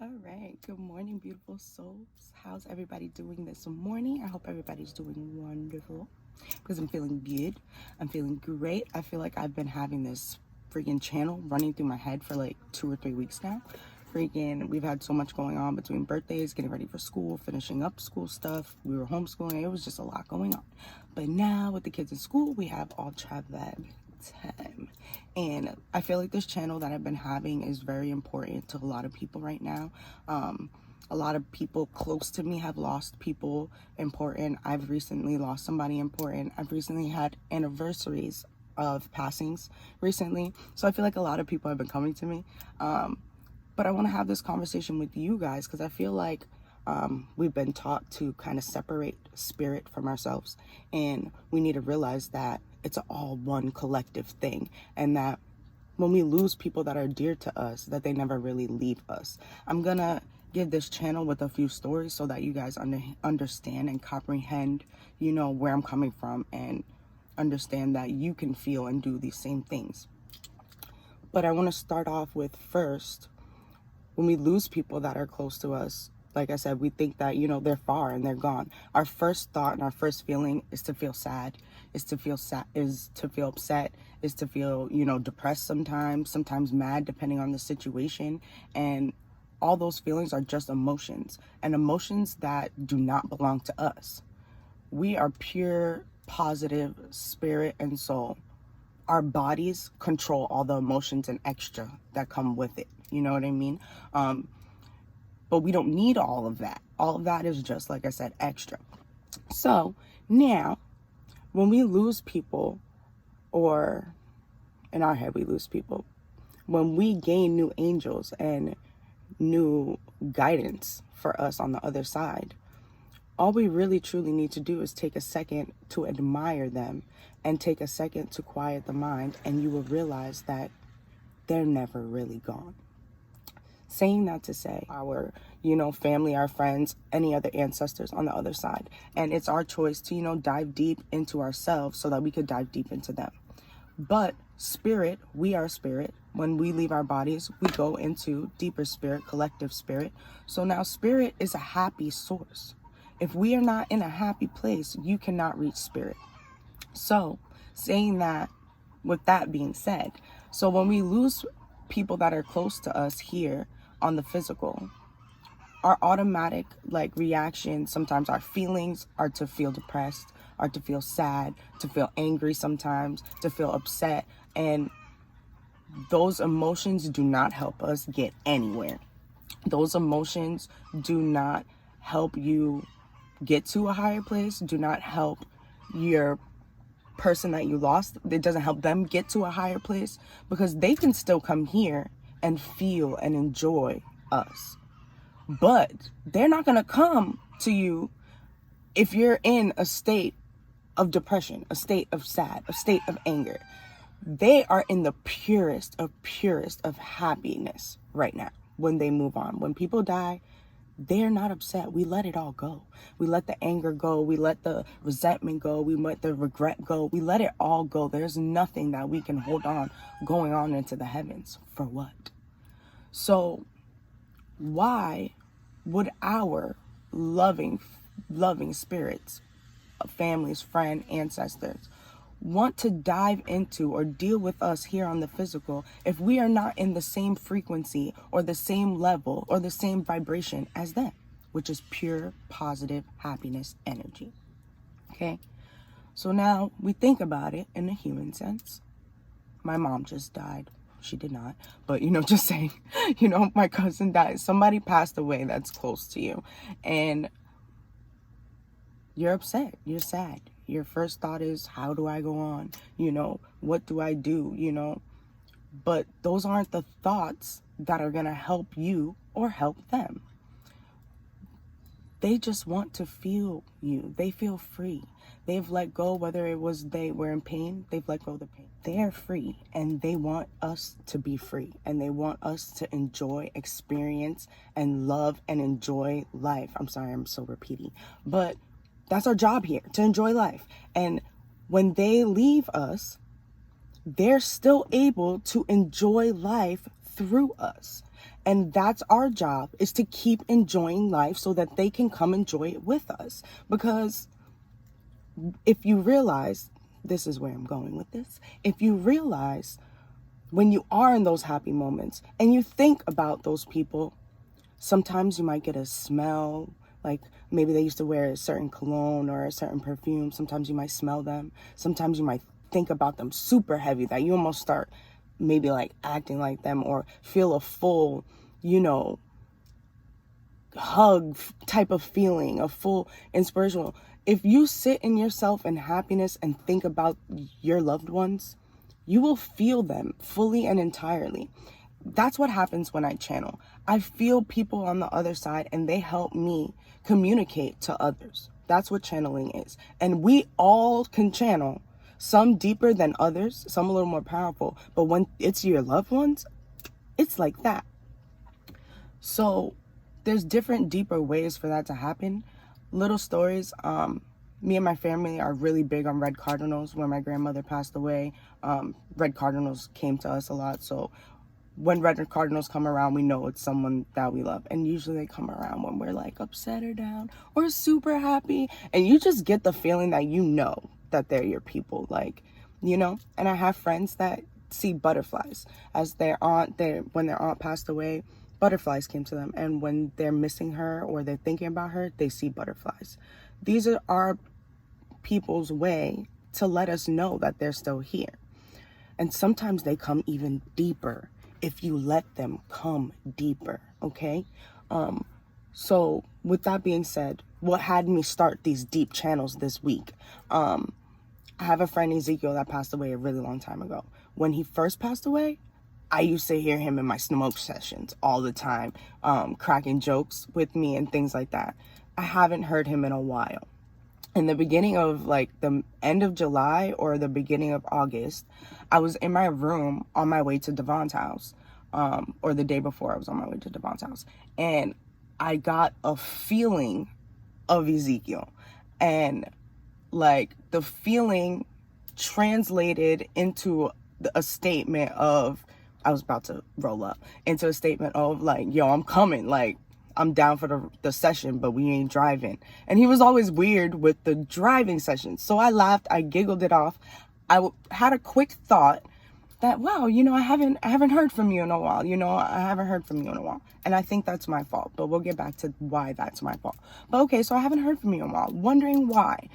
All right. Good morning, beautiful souls. How's everybody doing this morning? I hope everybody's doing wonderful because I'm feeling good. I'm feeling great. I feel like I've been having this freaking channel running through my head for like 2 or 3 weeks now. We've had so much going on between birthdays, getting ready for school, finishing up school stuff. We were homeschooling. It was just a lot going on. But now with the kids in school, we have all travel time. And I feel like this channel that I've been having is very important to a lot of people right now. A lot of people close to me have lost people important. I've recently lost somebody important. I've recently had anniversaries of passings recently. So I feel like a lot of people have been coming to me. But I want to have this conversation with you guys because I feel like we've been taught to kind of separate spirit from ourselves. And we need to realize that it's all one collective thing. And that when we lose people that are dear to us, that they never really leave us. I'm going to give this channel with a few stories so that you guys understand and comprehend, where I'm coming from and understand that you can feel and do these same things. But I want to start off with first, when we lose people that are close to us, like I said, we think that, they're far and they're gone. Our first thought and our first feeling is to feel sad, is to feel upset, is to feel, depressed sometimes mad, depending on the situation. And all those feelings are just emotions, and emotions that do not belong to us. We are pure, positive spirit and soul. Our bodies control all the emotions and extra that come with it. You know what I mean? But we don't need all of that. All of that is just, like I said, extra. So now, when we lose people, or in our head we lose people, when we gain new angels and new guidance for us on the other side, all we really truly need to do is take a second to admire them and take a second to quiet the mind, and you will realize that they're never really gone. Saying that to say our, family, our friends, any other ancestors on the other side. And it's our choice to, dive deep into ourselves so that we could dive deep into them. But spirit, we are spirit. When we leave our bodies, we go into deeper spirit, collective spirit. So now spirit is a happy source. If we are not in a happy place, you cannot reach spirit. So saying that, with that being said, so when we lose people that are close to us here on the physical, our automatic reaction, sometimes our feelings are to feel depressed, are to feel sad, to feel angry sometimes, to feel upset. And those emotions do not help us get anywhere. Those emotions do not help you get to a higher place, do not help your person that you lost. It doesn't help them get to a higher place because they can still come here and feel and enjoy us. But they're not going to come to you if you're in a state of depression, a state of sad, a state of anger. They are in the purest of happiness right now when they move on. When people die, they're not upset. We let it all go. We let the anger go. We let the resentment go. We let the regret go. We let it all go. There's nothing that we can hold on going on into the heavens. For what? So why would our loving spirits, families, friends, ancestors, want to dive into or deal with us here on the physical if we are not in the same frequency or the same level or the same vibration as them, which is pure positive happiness energy? Okay, so now we think about it in a human sense. My mom just died. She did not, but just saying, my cousin died. Somebody passed away that's close to you, and you're upset, you're sad. Your first thought is, how do I go on? What do I do? But those aren't the thoughts that are going to help you or help them. They just want to feel you. They feel free. They've let go, whether it was they were in pain, they've let go of the pain. They're free, and they want us to be free, and they want us to enjoy, experience, and love and enjoy life. I'm sorry, I'm so repeating, but that's our job here, to enjoy life. And when they leave us, they're still able to enjoy life through us. And that's our job, is to keep enjoying life so that they can come enjoy it with us. Because if you realize, this is where I'm going with this, if you realize when you are in those happy moments and you think about those people, sometimes you might get a smell, like maybe they used to wear a certain cologne or a certain perfume. Sometimes you might smell them. Sometimes you might think about them super heavy that you almost start maybe like acting like them, or feel a full, hug type of feeling, a full inspirational. If you sit in yourself in happiness and think about your loved ones, you will feel them fully and entirely. That's what happens when I channel. I feel people on the other side and they help me communicate to others. That's what channeling is. And we all can channel, some deeper than others, some a little more powerful. But when it's your loved ones, it's like that. So there's different deeper ways for that to happen. Little stories. Me and my family are really big on red cardinals. When my grandmother passed away, red cardinals came to us a lot. So when red cardinals come around, we know it's someone that we love. And usually they come around when we're like upset or down or super happy. And you just get the feeling that you know that they're your people, And I have friends that see butterflies as when their aunt passed away. Butterflies came to them, and when they're missing her or they're thinking about her, they see butterflies. These are our people's way to let us know that they're still here. And sometimes they come even deeper if you let them come deeper, okay? So with that being said, what had me start these deep channels this week? I have a friend, Ezekiel, that passed away a really long time ago. When he first passed away, I used to hear him in my smoke sessions all the time, cracking jokes with me and things like that. I haven't heard him in a while. In the beginning of the end of July or the beginning of August, I was in my room on my way to Devon's house, or the day before I was on my way to Devon's house. And I got a feeling of Ezekiel, and the feeling translated into a statement of, I was about to roll up into a statement of yo, I'm coming, I'm down for the session, but we ain't driving. And he was always weird with the driving sessions. So I laughed, I giggled it off. I had a quick thought that, wow, I haven't heard from you in a while. I haven't heard from you in a while. And I think that's my fault, but we'll get back to why that's my fault. But okay, so I haven't heard from you in a while, wondering why,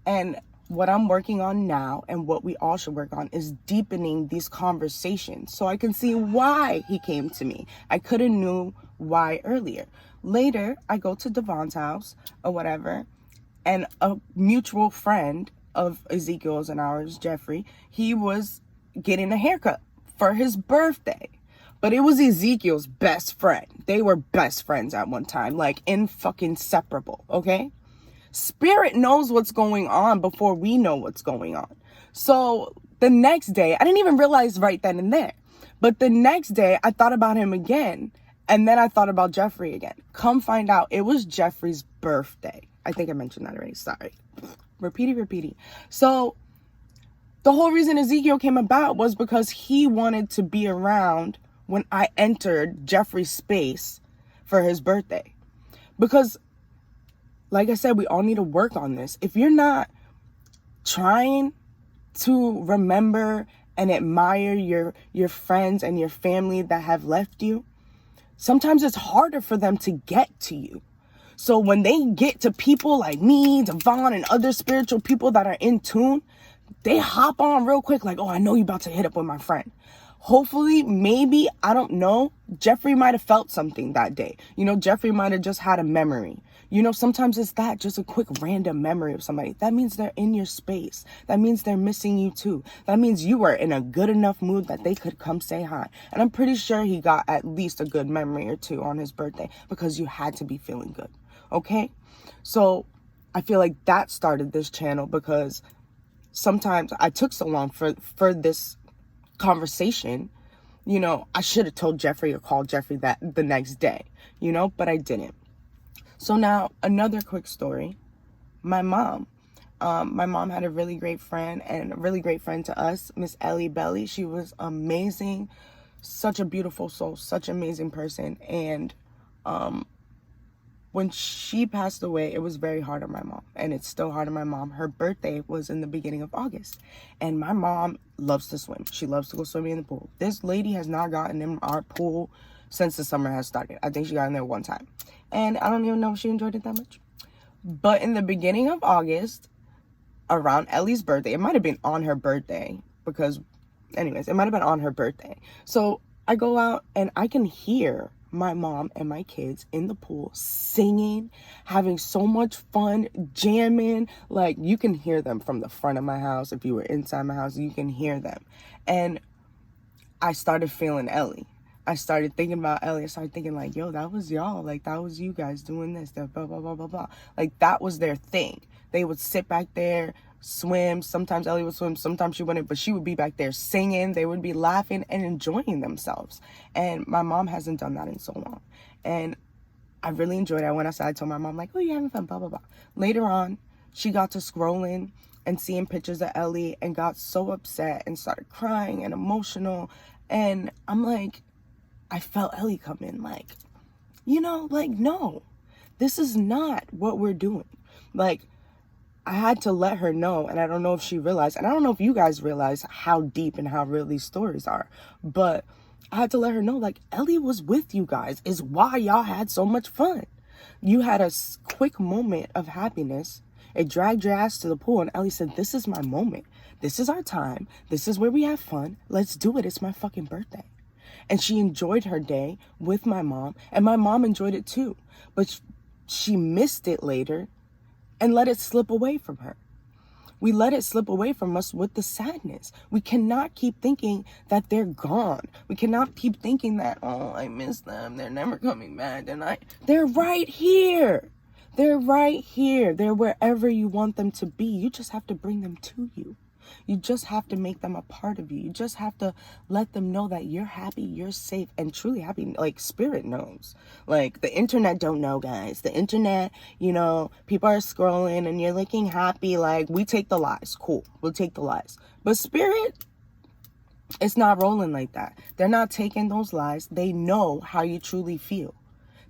and what I'm working on now, and what we all should work on, is deepening these conversations so I can see why he came to me. I could have knew why earlier. Later, I go to Devon's house or whatever, and a mutual friend of Ezekiel's and ours, Jeffrey, he was getting a haircut for his birthday. But it was Ezekiel's best friend. They were best friends at one time, inseparable, okay? Spirit knows what's going on before we know what's going on. So the next day, I didn't even realize right then and there. But the next day, I thought about him again. And then I thought about Jeffrey again. Come find out, it was Jeffrey's birthday. I think I mentioned that already. Sorry. Repeaty. So the whole reason Ezekiel came about was because he wanted to be around when I entered Jeffrey's space for his birthday. Because, like I said, we all need to work on this. If you're not trying to remember and admire your friends and your family that have left you, sometimes it's harder for them to get to you. So when they get to people like me, Devon, and other spiritual people that are in tune, they hop on real quick oh, I know you're about to hit up with my friend. Hopefully, maybe, I don't know, Jeffrey might have felt something that day. Jeffrey might have just had a memory. Sometimes it's that, just a quick random memory of somebody. That means they're in your space. That means they're missing you too. That means you were in a good enough mood that they could come say hi. And I'm pretty sure he got at least a good memory or two on his birthday because you had to be feeling good. Okay? So I feel like that started this channel because sometimes I took so long for this conversation. I should have told Jeffrey or called Jeffrey that the next day, but I didn't. So now another quick story. My mom had a really great friend, and a really great friend to us, Miss Ellie Belly. She was amazing, such a beautiful soul, such an amazing person. And when she passed away, it was very hard on my mom, and it's still hard on my mom. Her birthday was in the beginning of August, and my mom loves to swim. She loves to go swimming in the pool. This lady has not gotten in our pool since the summer has started. I think she got in there one time, and I don't even know if she enjoyed it that much. But in the beginning of August, around Ellie's birthday, it might have been on her birthday, because anyways, it might have been on her birthday. So I go out and I can hear my mom and my kids in the pool singing, having so much fun, jamming. Like, you can hear them from the front of my house. If you were inside my house, you can hear them. And I started feeling Ellie. I started thinking about Ellie. I started thinking, like, yo, that was y'all. Like, that was you guys doing this, that blah, blah, blah, blah, blah. Like, that was their thing. They would sit back there, swim. Sometimes Ellie would swim, sometimes she wouldn't, but she would be back there singing. They would be laughing and enjoying themselves. And my mom hasn't done that in so long. And I really enjoyed it. I went outside, told my mom, like, oh, you're having fun, blah, blah, blah. Later on, she got to scrolling and seeing pictures of Ellie and got so upset and started crying and emotional. And I'm like, I felt Ellie come in, like, you know, like, no, this is not what we're doing. Like, I had to let her know, and I don't know if she realized, and I don't know if you guys realize how deep and how real these stories are, but I had to let her know, like, Ellie was with you guys, is why y'all had so much fun. You had a quick moment of happiness. It dragged your ass to the pool, and Ellie said, this is my moment. This is our time. This is where we have fun. Let's do it. It's my fucking birthday. And she enjoyed her day with my mom, and my mom enjoyed it too. But she missed it later and let it slip away from her. We let it slip away from us with the sadness. We cannot keep thinking that they're gone. We cannot keep thinking that, oh, I miss them. They're never coming back. They're right here. They're right here. They're wherever you want them to be. You just have to bring them to you. You just have to make them a part of you. You just have to let them know that you're happy, you're safe, and truly happy. Like, spirit knows. Like, the internet don't know, guys. The internet, you know, people are scrolling and you're looking happy. Like, we take the lies. Cool. We'll take the lies. But spirit, it's not rolling like that. They're not taking those lies. They know how you truly feel.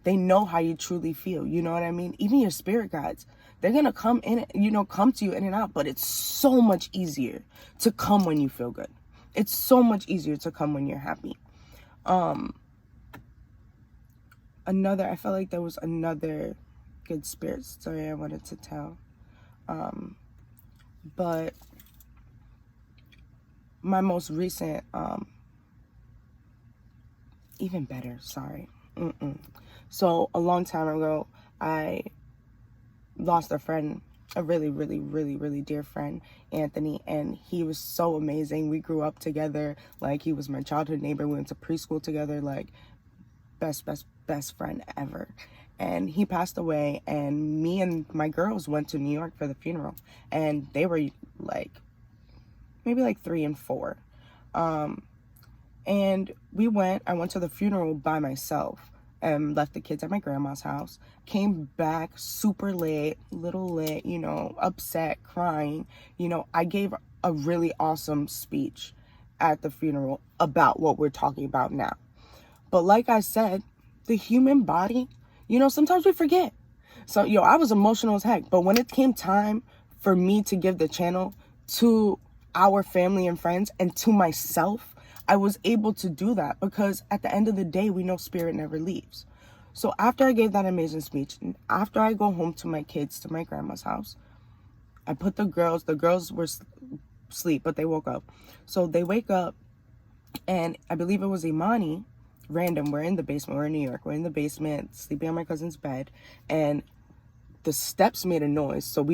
They know how you truly feel. You know what I mean? Even your spirit guides, they're going to come in, you know, come to you in and out. But it's so much easier to come when you feel good. It's so much easier to come when you're happy. I felt like there was another good spirit story I wanted to tell. But my most recent, even better, sorry. So a long time ago, I lost a friend, a really, really, really, really dear friend, Anthony, and he was so amazing. We grew up together. Like, he was my childhood neighbor. We went to preschool together. Like, best friend ever. And he passed away, and me and my girls went to New York for the funeral, and they were like maybe like 3 and 4. And I went to the funeral by myself and left the kids at my grandma's house, came back super late, little lit, you know, upset, crying. You know, I gave a really awesome speech at the funeral about what we're talking about now. But like I said, the human body, you know, sometimes we forget. So, I was emotional as heck. But when it came time for me to give the channel to our family and friends and to myself, I was able to do that because at the end of the day, we know spirit never leaves. So after I gave that amazing speech, and after I go home to my kids, to my grandma's house, I put the girls were asleep, but they woke up. So they wake up, and I believe it was Imani, random, we're in the basement, we're in New York, we're in the basement, sleeping on my cousin's bed, and the steps made a noise. So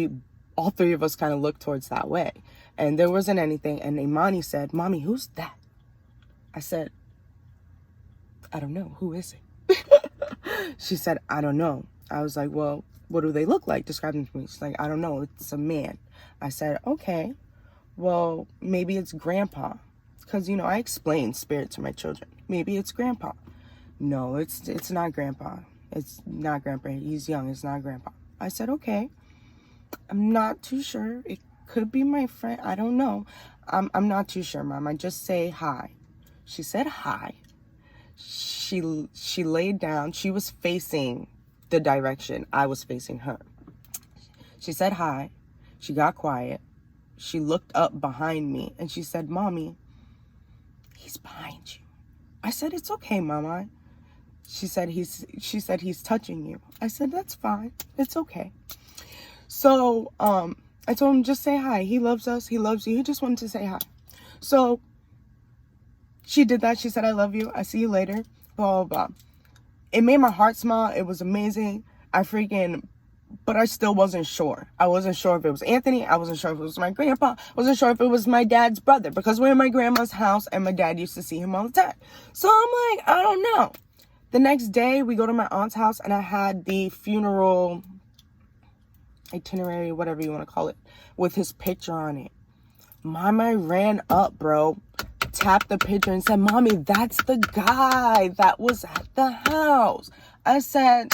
all three of us kind of looked towards that way, and there wasn't anything. And Imani said, "Mommy, who's that?" I said, "I don't know. Who is it?" She said, "I don't know." I was like, "Well, what do they look like? Describe them to me." She's like, "I don't know. It's a man." I said, "Okay, well, maybe it's grandpa." Because, I explain spirit to my children. Maybe it's grandpa. No, it's not grandpa. It's not grandpa. He's young. It's not grandpa. I said, "Okay. I'm not too sure. It could be my friend. I don't know. I'm not too sure, Mom. I just say hi." She said hi. she laid down. She was facing the direction I was facing her. She said hi. She got quiet. She looked up behind me and she said, "Mommy, he's behind you." I said, "It's okay, Mama." She said he's touching you. I said, "That's fine. It's okay." So, I told him, "Just say hi. He loves us. He loves you. He just wanted to say hi." So she did that. She said, "I love you. I see you later." Blah, blah, blah. It made my heart smile. It was amazing. But I still wasn't sure. I wasn't sure if it was Anthony. I wasn't sure if it was my grandpa. I wasn't sure if it was my dad's brother, because we're in my grandma's house and my dad used to see him all the time. So I'm like, I don't know. The next day we go to my aunt's house and I had the funeral itinerary, whatever you want to call it, with his picture on it. Mama ran up, bro, tapped the picture and said, "Mommy, that's the guy that was at the house." I said,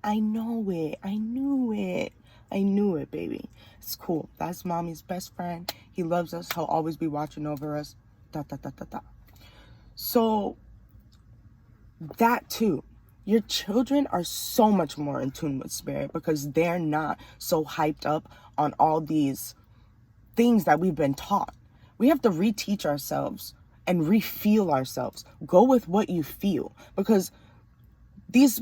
"I know it. I knew it. I knew it, baby. It's cool. That's Mommy's best friend. He loves us. He'll always be watching over us. Da, da, da, da, da." So that too. Your children are so much more in tune with spirit because they're not so hyped up on all these things that we've been taught. We have to reteach ourselves and re-feel ourselves. Go with what you feel, because these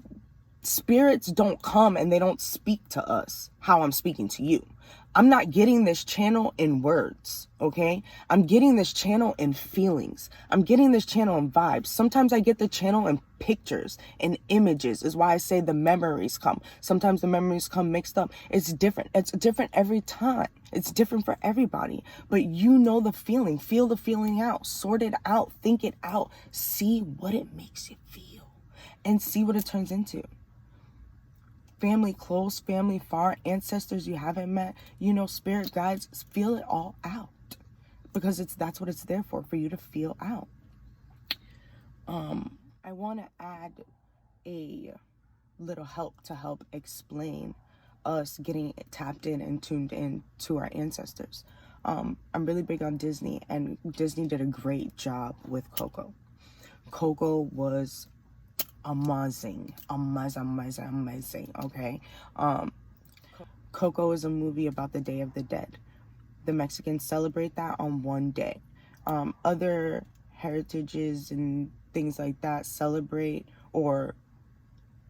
spirits don't come and they don't speak to us how I'm speaking to you. I'm not getting this channel in words, okay? I'm getting this channel in feelings. I'm getting this channel in vibes. Sometimes I get the channel in pictures and images, is why I say the memories come. Sometimes the memories come mixed up. It's different. It's different every time. It's different for everybody. But you know the feeling. Feel the feeling out. Sort it out. Think it out. See what it makes you feel. And see what it turns into. Family close, family far, ancestors you haven't met, spirit guides, feel it all out, because that's what it's there for you to feel out. I want to add a little help to help explain us getting tapped in and tuned in to our ancestors. I'm really big on Disney, and Disney did a great job with Coco. Coco was amazing, okay? Coco is a movie about the Day of the Dead. The Mexicans celebrate that on one day. Other heritages and things like that celebrate or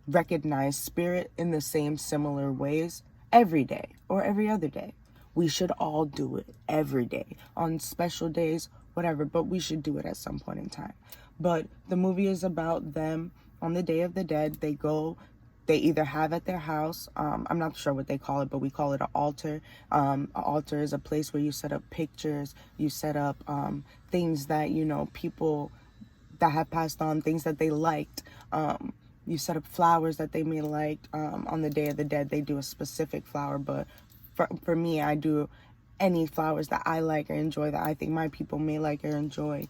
recognize spirit in the same similar ways every day or every other day. We should all do it every day, on special days, whatever, but we should do it at some point in time. But the movie is about them on the Day of the Dead. They either have at their house, I'm not sure what they call it, but we call it an altar. An altar is a place where you set up pictures, you set up things that, people that have passed on, things that they liked. You set up flowers that they may like. On the Day of the Dead, they do a specific flower, but for me, I do any flowers that I like or enjoy, that I think my people may like or enjoy.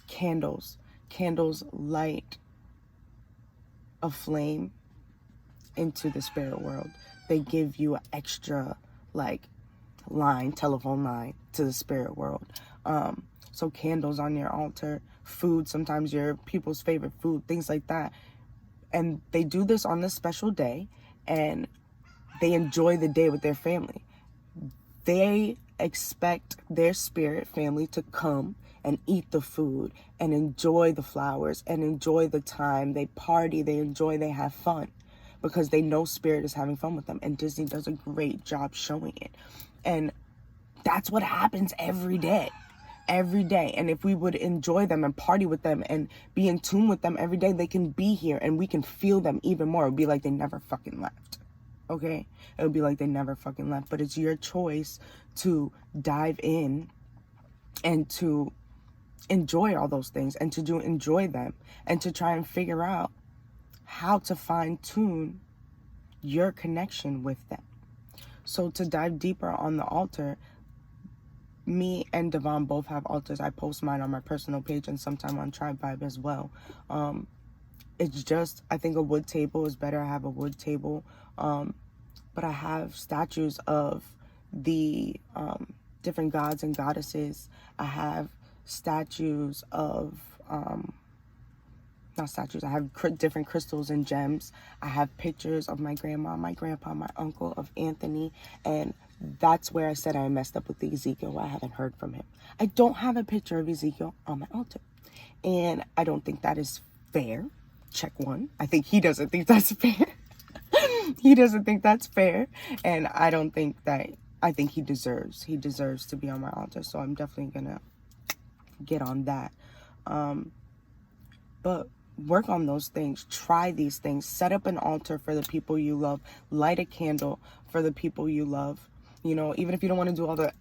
Candles light a flame into the spirit world. They give you an extra telephone line to the spirit world. So candles on your altar, food, sometimes your people's favorite food, things like that. And they do this on this special day, and they enjoy the day with their family. They expect their spirit family to come and eat the food and enjoy the flowers and enjoy the time. They party, they enjoy, they have fun, because they know spirit is having fun with them. And Disney does a great job showing it. And that's what happens every day. And if we would enjoy them and party with them and be in tune with them every day, they can be here and we can feel them even more. It would be like they never fucking left. Okay? It would be like they never fucking left. But it's your choice to dive in and to enjoy all those things, and to enjoy them, and to try and figure out how to fine tune your connection with them. So to dive deeper on the altar, me and Devon both have altars. I post mine on my personal page and sometime on Tribe Vibe as well. It's just, I think a wood table is better. I have a wood table. But I have statues of the different gods and goddesses. I have statues of not statues. I have different crystals and gems. I have pictures of my grandma, my grandpa, my uncle, of Anthony. And that's where I said I messed up with the Ezekiel. I haven't heard from him. I don't have a picture of Ezekiel on my altar. And I don't think that is fair. Check one. I think he doesn't think that's fair. He doesn't think that's fair. And I think he deserves to be on my altar. So I'm definitely going to get on that. But work on those things. Try these things. Set up an altar for the people you love. Light a candle for the people you love. You know, even if you don't want to do all the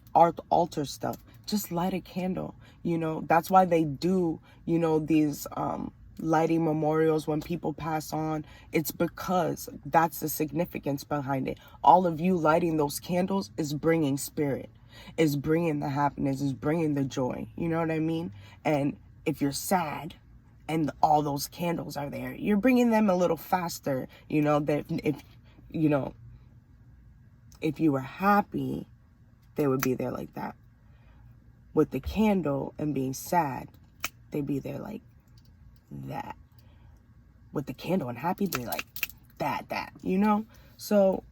altar stuff, just light a candle. You know, that's why they do, you know, these lighting memorials when people pass on. It's because that's the significance behind it. All of you lighting those candles is bringing spirit, is bringing the happiness, is bringing the joy. You know what I mean? And if you're sad and all those candles are there, you're bringing them a little faster. You know, that if you were happy, they would be there like that. With the candle and being sad, they'd be there like that. With the candle and happy, they're like that, you know? So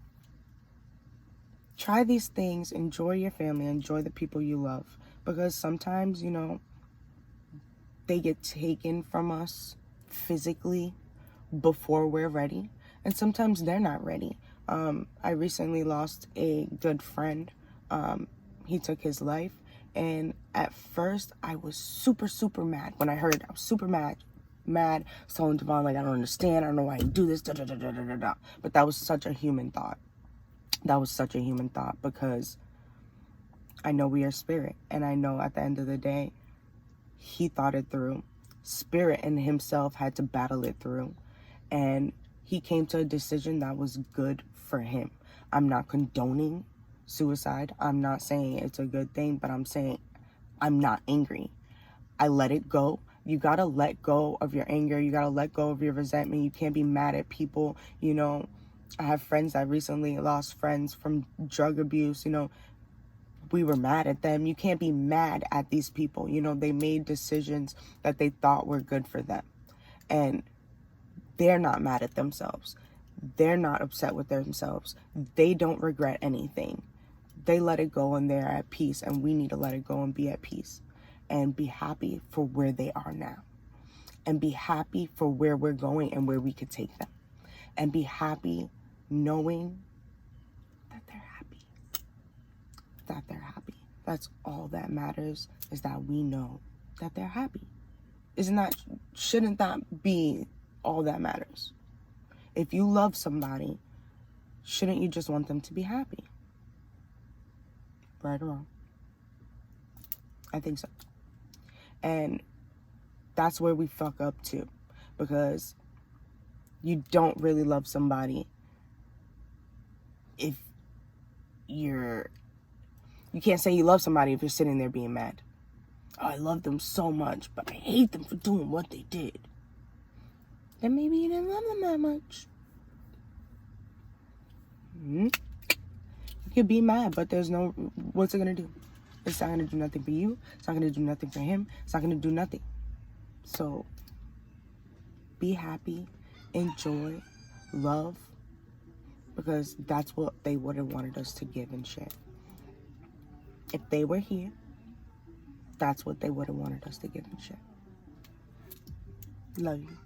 try these things, enjoy your family, enjoy the people you love. Because sometimes, you know, they get taken from us physically before we're ready. And sometimes they're not ready. I recently lost a good friend. He took his life. And at first, I was super, super mad. When I heard, I was super mad. I was telling Devon, like, I don't understand. I don't know why you do this. Da, da, da, da, da, da, da. But that was such a human thought. Because I know we are spirit. And I know at the end of the day, he thought it through. Spirit in himself had to battle it through. And he came to a decision that was good for him. I'm not condoning suicide. I'm not saying it's a good thing, but I'm saying I'm not angry. I let it go. You got to let go of your anger. You got to let go of your resentment. You can't be mad at people. You know, I have friends that recently lost friends from drug abuse. You know, we were mad at them. You can't be mad at these people. You know, they made decisions that they thought were good for them. And they're not mad at themselves. They're not upset with themselves. They don't regret anything. They let it go and they're at peace. And we need to let it go and be at peace. And be happy for where they are now. And be happy for where we're going and where we could take them. And be happy knowing that they're happy. That they're happy. That's all that matters, is that we know that they're happy. Shouldn't that be all that matters? If you love somebody, shouldn't you just want them to be happy? Right or wrong? I think so. And that's where we fuck up too. Because you don't really love somebody if you can't say you love somebody if you're sitting there being mad. Oh, I love them so much, but I hate them for doing what they did. Then maybe you didn't love them that much. You could be mad, but what's it gonna do? It's not gonna do nothing for you. It's not gonna do nothing for him. It's not gonna do nothing. So be happy, enjoy, love, because that's what they would have wanted us to give and share. If they were here, that's what they would have wanted us to give and share. Love you.